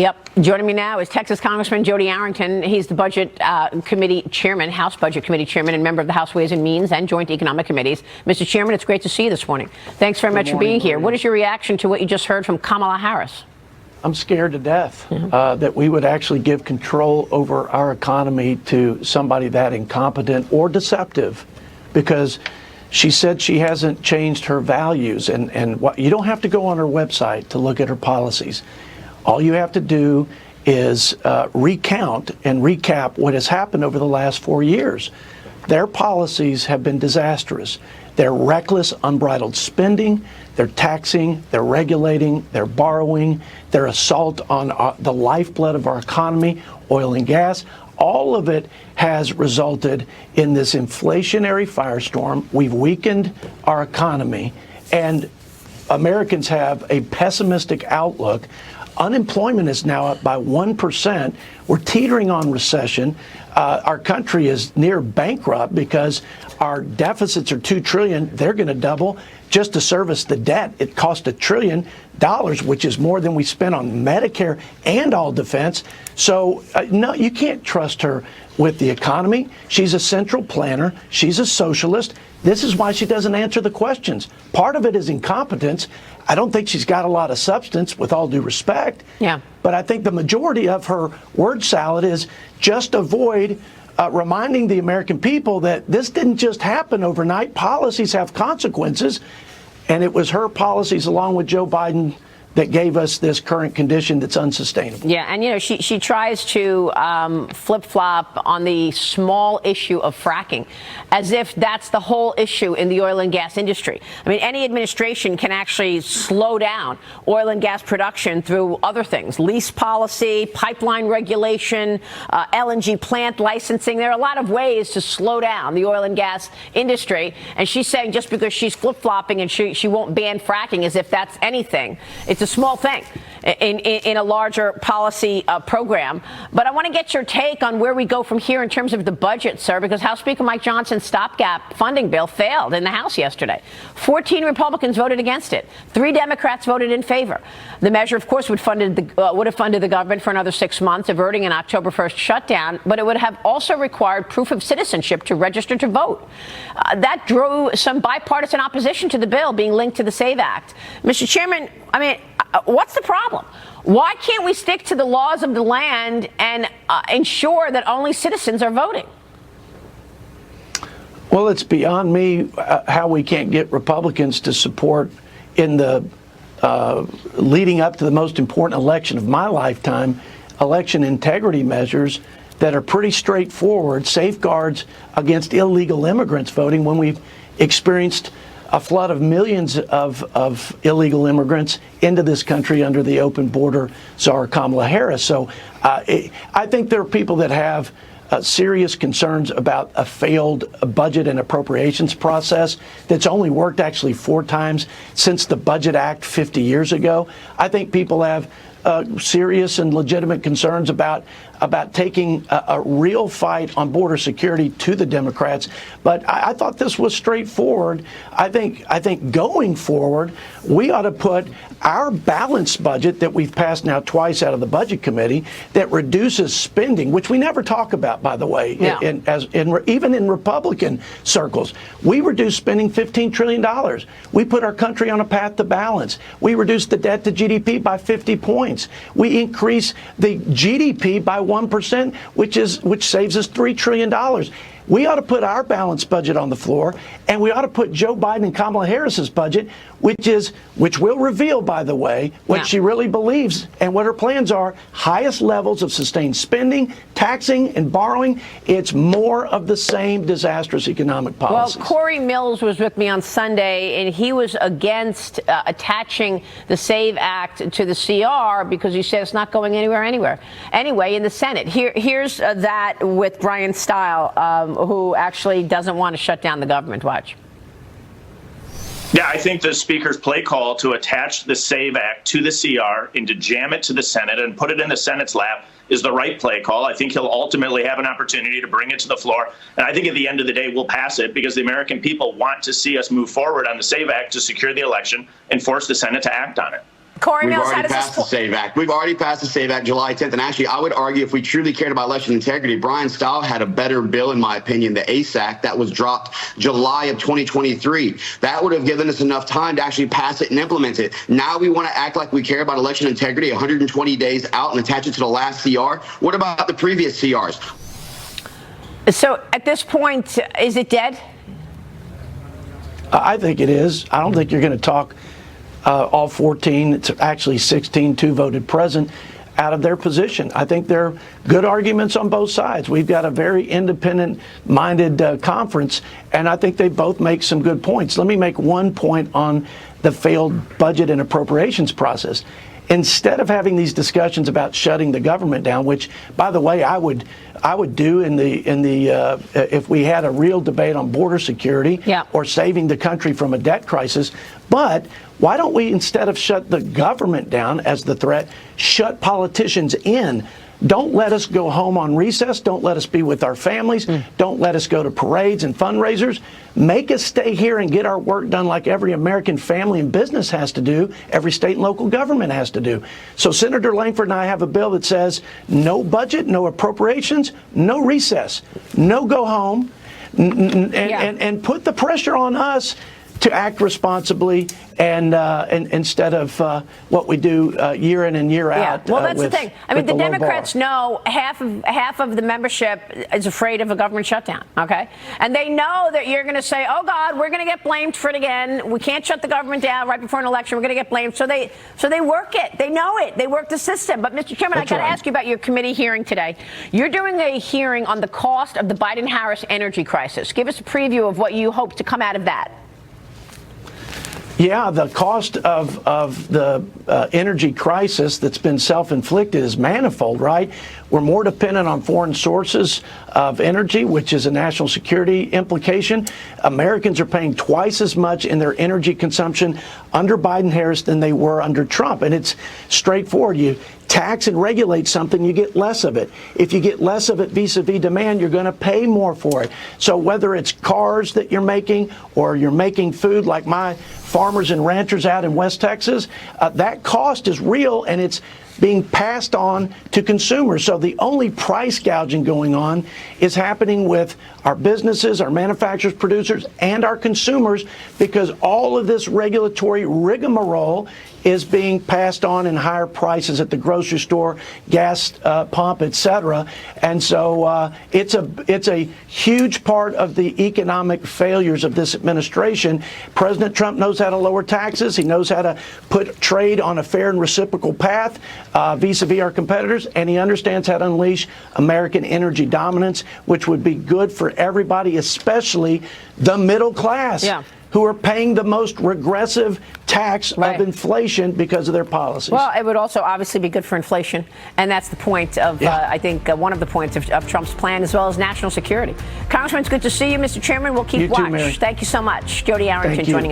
Yep. Joining me now is Texas Congressman Jody Arrington. He's the Budget Committee Chairman, House Budget Committee Chairman, and member of the House Ways and Means and Joint Economic Committees. Mr. Chairman, it's great to see you this morning. Thanks very much for being here. What is your reaction to what you just heard from Kamala Harris? I'm scared to death that we would actually give control over our economy to somebody that incompetent or deceptive, because she said she hasn't changed her values. And what, you don't have to go on her website to look at her policies. All you have to do is recount and recap what has happened over the last 4 years. Their policies have been disastrous. They're reckless, unbridled spending, they're taxing, they're regulating, they're borrowing, their assault on the lifeblood of our economy, oil and gas. All of it has resulted in this inflationary firestorm. We've weakened our economy, and Americans have a pessimistic outlook. Unemployment is now up by 1%. We're teetering on recession. Our country is near bankrupt because our deficits are $2 trillion. They're going to double just to service the debt. It cost $1 trillion, which is more than we spent on Medicare and all defense. So, no, you can't trust her with the economy. She's a central planner. She's a socialist. This is why she doesn't answer the questions. Part of it is incompetence. I don't think she's got a lot of substance, with all due respect. Yeah. But I think the majority of her word salad is just avoid reminding the American people that this didn't just happen overnight. Policies have consequences. And it was her policies, along with Joe Biden, that gave us this current condition that's unsustainable. Yeah, and you know, she tries to flip-flop on the small issue of fracking, as if that's the whole issue in the oil and gas industry. I mean, any administration can actually slow down oil and gas production through other things: lease policy, pipeline regulation, LNG plant licensing. There are a lot of ways to slow down the oil and gas industry. And she's saying just because she's flip-flopping and she won't ban fracking, as if that's anything. It's a small thing in a larger policy program. But I want to get your take on where we go from here in terms of the budget, sir, because House Speaker Mike Johnson's stopgap funding bill failed in the House yesterday. 14 Republicans voted against it. 3 Democrats voted in favor. The measure, of course, would have funded the government for another 6 months, averting an October 1st shutdown, but it would have also required proof of citizenship to register to vote. That drew some bipartisan opposition to the bill being linked to the SAVE Act. Mr. Chairman, I mean, what's the problem? Why can't we stick to the laws of the land and ensure that only citizens are voting? Well, it's beyond me how we can't get Republicans to support, in the leading up to the most important election of my lifetime, election integrity measures that are pretty straightforward, safeguards against illegal immigrants voting, when we've experienced a flood of millions of illegal immigrants into this country under the open border czar Kamala Harris. So I think there are people that have serious concerns about a failed budget and appropriations process that's only worked actually 4 times since the Budget Act 50 years ago. I think people have serious and legitimate concerns about taking a real fight on border security to the Democrats. But I thought this was straightforward. I think going forward, we ought to put our balanced budget that we've passed now twice out of the Budget Committee that reduces spending, which we never talk about, by the way, even in Republican circles. We reduced spending $15 trillion. We put our country on a path to balance. We reduced the debt to GDP by 50 points. We increase the GDP by 1%, which saves us $3 trillion. We ought to put our balanced budget on the floor, and we ought to put Joe Biden and Kamala Harris's budget, which will reveal, by the way, what she really believes and what her plans are: highest levels of sustained spending, taxing, and borrowing. It's more of the same disastrous economic policies. Well, Corey Mills was with me on Sunday, and he was against attaching the SAVE Act to the CR because he said it's not going anywhere. Anyway, in the Senate, here's that with Brian Stile, who actually doesn't want to shut down the government. Watch. Yeah, I think the Speaker's play call to attach the SAVE Act to the CR and to jam it to the Senate and put it in the Senate's lap is the right play call. I think he'll ultimately have an opportunity to bring it to the floor. And I think at the end of the day, we'll pass it because the American people want to see us move forward on the SAVE Act to secure the election and force the Senate to act on it. Corey We've Mills, how already does this passed the SAVE Act. We've already passed the SAVE Act July 10th. And actually, I would argue if we truly cared about election integrity, Brian Stahl had a better bill, in my opinion, the ACE Act, that was dropped July of 2023. That would have given us enough time to actually pass it and implement it. Now we want to act like we care about election integrity 120 days out and attach it to the last CR. What about the previous CRs? So at this point, is it dead? I think it is. I don't think you're going to talk all 14, it's actually 16, 2 voted present, out of their position. I think there are good arguments on both sides. We've got a very independent-minded conference, and I think they both make some good points. Let me make one point on the failed budget and appropriations process. Instead of having these discussions about shutting the government down, which, by the way, I would do if we had a real debate on border security or saving the country from a debt crisis. But why don't we, instead of shut the government down as the threat, shut politicians in? Don't let us go home on recess. Don't let us be with our families. Don't let us go to parades and fundraisers. Make us stay here and get our work done like every American family and business has to do, every state and local government has to do. So Senator Langford and I have a bill that says no budget, no appropriations, no recess, no go home, and put the pressure on us to act responsibly and instead of what we do year in and year out. Well, that's the thing. I mean, the Democrats know half of the membership is afraid of a government shutdown, okay? And they know that you're going to say, oh, God, we're going to get blamed for it again. We can't shut the government down right before an election. We're going to get blamed. So they work it. They know it. They work the system. But, Mr. Chairman, I got to ask you about your committee hearing today. You're doing a hearing on the cost of the Biden-Harris energy crisis. Give us a preview of what you hope to come out of that. Yeah, the cost of the energy crisis that's been self-inflicted is manifold, right? We're more dependent on foreign sources of energy, which is a national security implication. Americans are paying twice as much in their energy consumption under Biden-Harris than they were under Trump. And it's straightforward. You tax and regulate something, you get less of it. If you get less of it vis-a-vis demand, you're going to pay more for it. So whether it's cars that you're making or you're making food like my farmers and ranchers out in West Texas, that cost is real and it's being passed on to consumers. So the only price gouging going on is happening with our businesses, our manufacturers, producers, and our consumers, because all of this regulatory rigmarole is being passed on in higher prices at the grocery store, gas pump, etc. And so it's a huge part of the economic failures of this administration. President Trump knows how to lower taxes. He knows how to put trade on a fair and reciprocal path vis-a-vis our competitors, and he understands how to unleash American energy dominance, which would be good for everybody, especially the middle class, who are paying the most regressive tax of inflation because of their policies. Well, it would also obviously be good for inflation, and that's the point of, I think, one of the points of Trump's plan, as well as national security. Congressman, it's good to see you, Mr. Chairman. We'll keep watch. Thank you so much. Jody Arrington joining us.